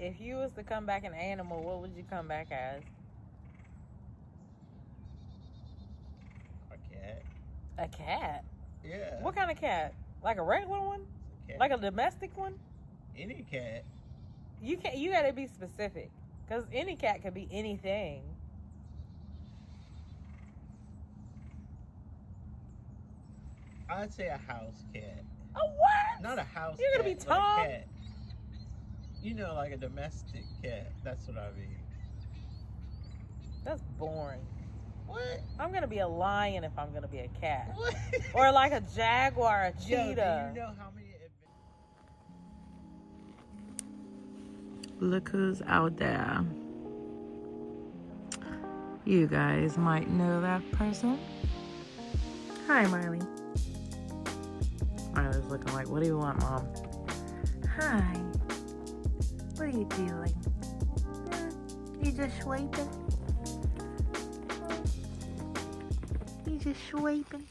if you was to come back an animal, what would you come back as? A cat. A cat? Yeah. What kind of cat? Like a regular one? Cat. Like a domestic one? Any cat. You gotta be specific. Because any cat could be anything. I'd say a house cat. A what? Not a house You're cat. gonna be but Tom? a cat. You know, like a domestic cat. That's what I mean. That's boring. What? I'm gonna be a lion if I'm gonna be a cat. What? Or like a jaguar, a Yo, cheetah. do you know how many... Look who's out there. You guys might know that person. Hi, Miley. Miley's looking like, what do you want, Mom? Hi. What are you doing? You just swiping? You just swiping?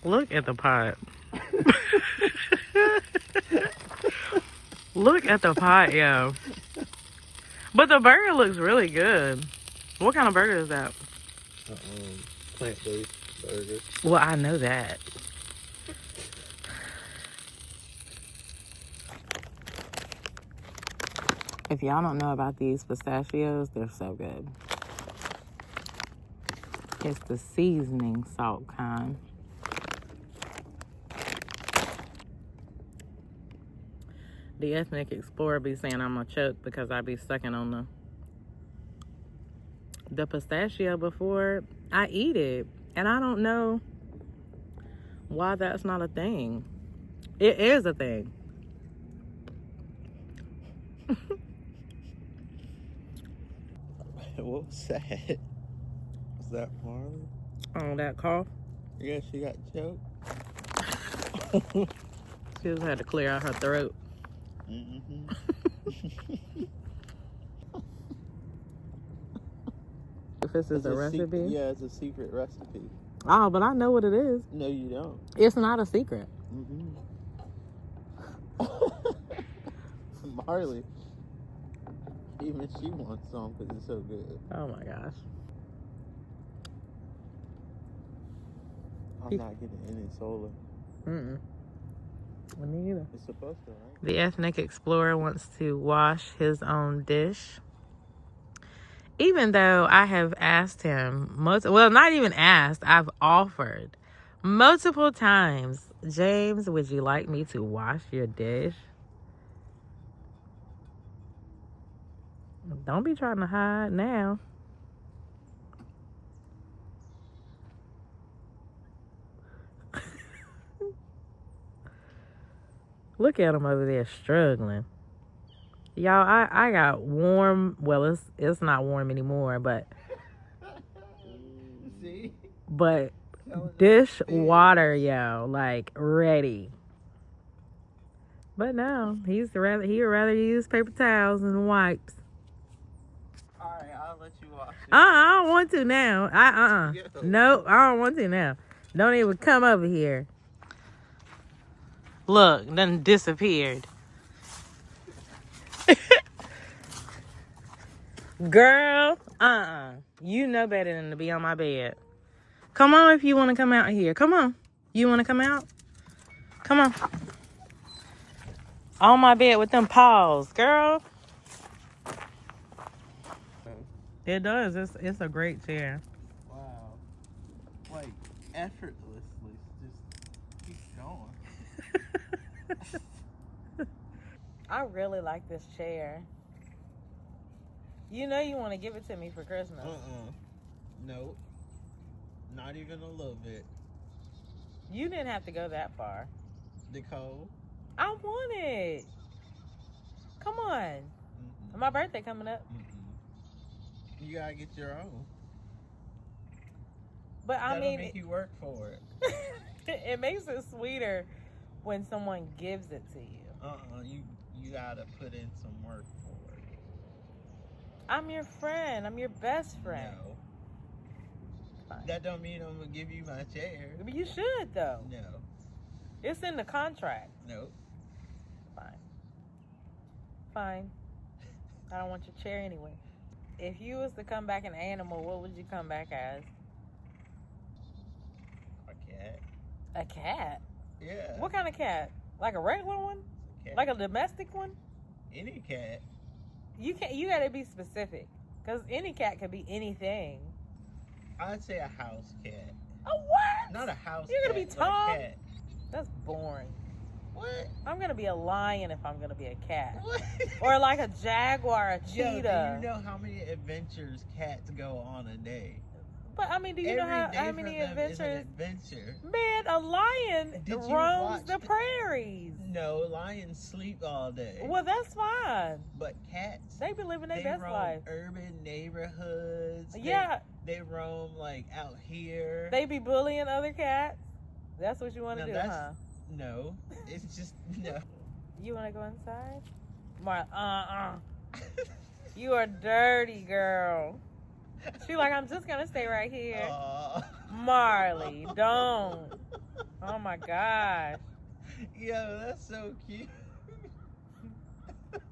Look at the pot. Look at the pot, yo. But the burger looks really good. What kind of burger is that? Plant-based burger. Well, I know that. If y'all don't know about these pistachios, they're so good. It's the seasoning salt kind. The ethnic explorer be saying I'm gonna choke because I be sucking on the pistachio before I eat it. And I don't know why that's not a thing. It is a thing. What was that? Was that Marley? Oh, that cough? Yeah, she got choked. She just had to clear out her throat. Mm-hmm. If this is a recipe? Yeah, it's a secret recipe. Oh, but I know what it is. No, you don't. It's not a secret. Mm-hmm. Marley. Even she wants some because it's so good. Oh my gosh. I'm not getting any solar. Mm-mm. Me neither. It's supposed to, right? The ethnic explorer wants to wash his own dish. Even though I have asked him, well, not even asked, I've offered multiple times, James, would you like me to wash your dish? Don't be trying to hide now. Look at him over there struggling. Y'all, I got warm, well, it's not warm anymore, but See? But dish water, yo, like ready. But no, he would rather use paper towels than wipes. Alright, I'll let you wash it. I don't want to now. No, I don't want to now. Don't even come over here. Look, done disappeared. Girl, you know better than to be on my bed. Come on if you want to come out here. Come on. You want to come out? Come on. On my bed with them paws, girl. It does. It's a great chair. Wow. Like, effortlessly. Just keep going. I really like this chair. You know you want to give it to me for Christmas. Nope. Not even a little bit. You didn't have to go that far. Nicole? I want it. Come on. Mm-mm. My birthday coming up. Mm-mm. You gotta get your own. But I That'll mean, make you work for it. it makes it sweeter when someone gives it to you. You gotta put in some work for it. I'm your friend. I'm your best friend. No. Fine. That don't mean I'm gonna give you my chair. But you should, though. No. It's in the contract. Nope. Fine. Fine. I don't want your chair anyway. If you was to come back an animal, what would you come back as? A cat. A cat? Yeah. What kind of cat? Like a regular one? Cat. Like a domestic one? Any cat. You gotta be specific. Because any cat could be anything. I'd say a house cat. A what? Not a house You're cat. gonna be but Tom? a cat. That's boring. What? I'm gonna be a lion if I'm gonna be a cat. What? Or like a jaguar, a cheetah. Yo, do you know how many adventures cats go on a day? But I mean, do you know how many adventures? Is an adventure. Man, a lion roams the prairies. No, lions sleep all day. Well, that's fine. But cats, they be living their best roam life. Urban neighborhoods. Yeah. They roam like out here. They be bullying other cats. That's what you want to do, huh? No, it's just no. You want to go inside? You are dirty, girl. She like, I'm just gonna stay right here. Marley, don't. Oh my gosh. Yo, that's so cute.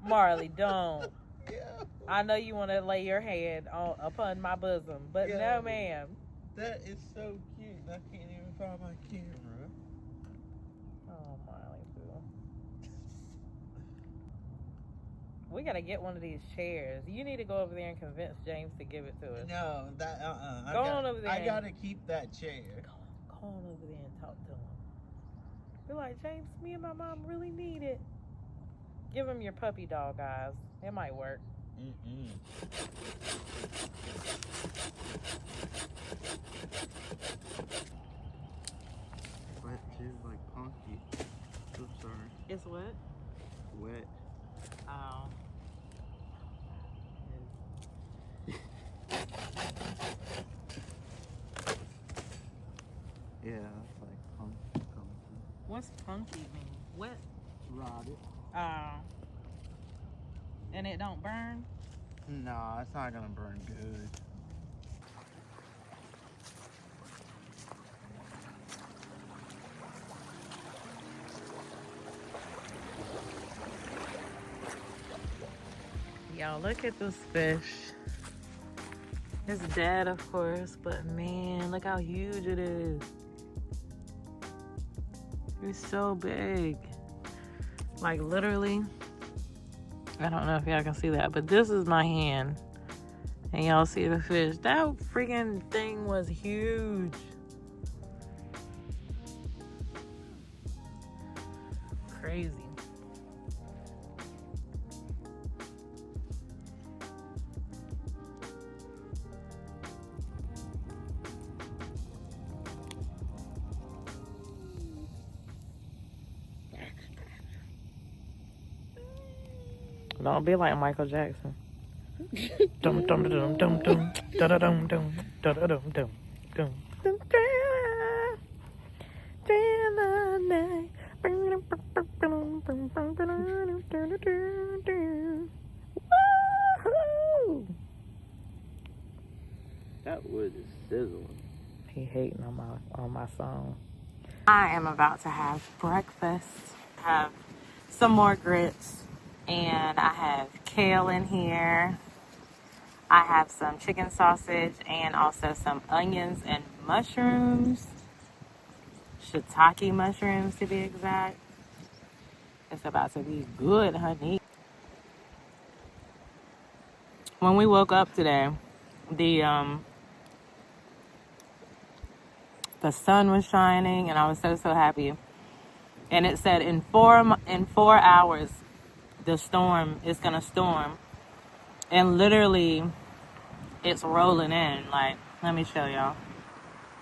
Marley, don't. Yeah. I know you want to lay your head upon my bosom, but no, ma'am. That is so cute. I can't even find my camera. Oh, Marley, boo. We gotta get one of these chairs. You need to go over there and convince James to give it to us. No, that Go on over there. I gotta keep that chair. Go on over there and talk to him. Be like, James, me and my mom really need it. Give him your puppy dog eyes. It might work. Wet too, like punky. Oops, sorry. It's what? Wet. Oh. Yeah, it's like punky. What's punky mean? Wet? Rotted. Oh. And it don't burn? Nah, it's not gonna burn good. Y'all, look at this fish. It's dead, of course, but man, look how huge it is. It's so big. Like literally, I don't know if y'all can see that, but this is my hand. And y'all see the fish. That freaking thing was huge. Crazy. Don't be like Michael Jackson. Dum dum dum dum dum da da dum dum da da dum dum dum. That wood is sizzling. He hating on my song. I am about to have breakfast. Have some more grits, and I have kale in here. I have some chicken sausage and also some onions and mushrooms. Shiitake mushrooms, to be exact. It's about to be good, honey. When we woke up today, the sun was shining, and I was so happy. And it said in 4 hours, the storm is gonna storm, and literally, it's rolling in. Like, let me show y'all.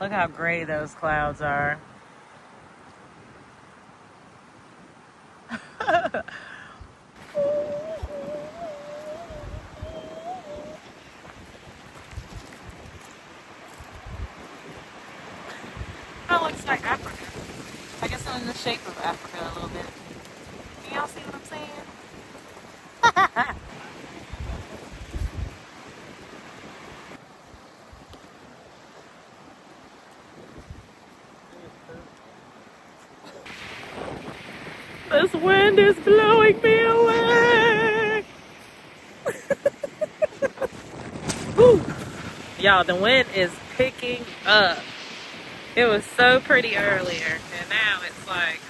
Look how gray those clouds are. That looks like Africa. I guess I'm in the shape of Africa a little bit. Can y'all see what I'm saying? This wind is blowing me away. Y'all, the wind is picking up. It was so pretty earlier, and now it's like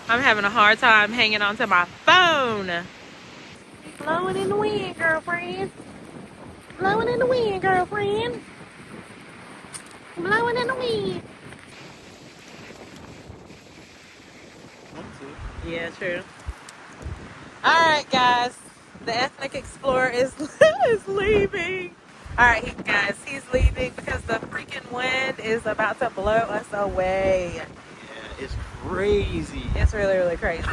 I'm having a hard time hanging on to my phone. Blowing in the wind, girlfriend. Blowing in the wind, girlfriend. Blowing in the wind. Want to? Yeah, true. All right, guys. The ethnic explorer is is leaving. All right, guys, he's leaving because the freaking wind is about to blow us away. Yeah, it's crazy. It's really, really crazy.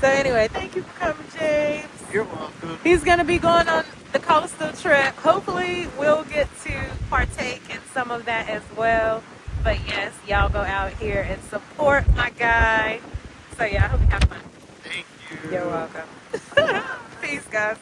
So anyway, thank you for coming, James. You're welcome. He's gonna be going on the coastal trip. Hopefully, we'll get to partake in some of that as well. But yes, y'all go out here and support my guy. So yeah, I hope you have fun. Thank you. You're welcome. Peace, guys.